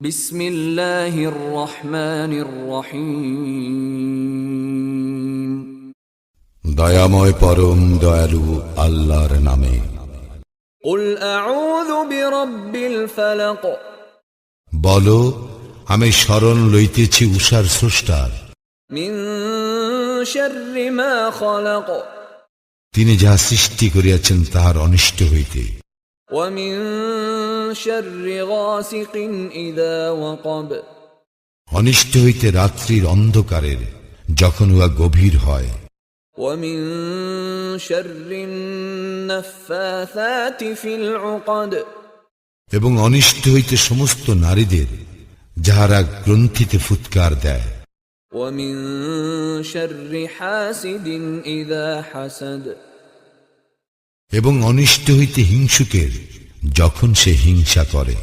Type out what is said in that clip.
বিসমিল্লাহির রহমানির রহিম। দয়াময় পরম দয়ালু আল্লাহর নামে। কুল আউযু বিরাব্বিল ফালাক। বলো, আমি শরণ লইতেছি উষার স্রষ্টার। মিন শাররি মা খালাক। তিনি যাহা সৃষ্টি করিয়াছেন তাহার অনিষ্ট হইতে। ওয়া মিন শাররি গাসিকিন ইযা ওয়াকাব। অনিষ্ট হইতে রাত্রির অন্ধকারের যখন উহা গভীর হয়। ওয়া মিন শাররিন নাফফাসাতি ফিল উকাদ। এবং অনিষ্ট হইতে সমস্ত নারীদের যাহারা গ্রন্থিতে ফুৎকার দেয়। ওয়া মিন শাররি হাসিদিন ইযা হাসাদ। এবং অনিষ্ট হইতে হিংসুকের যখন সে হিংসা করে।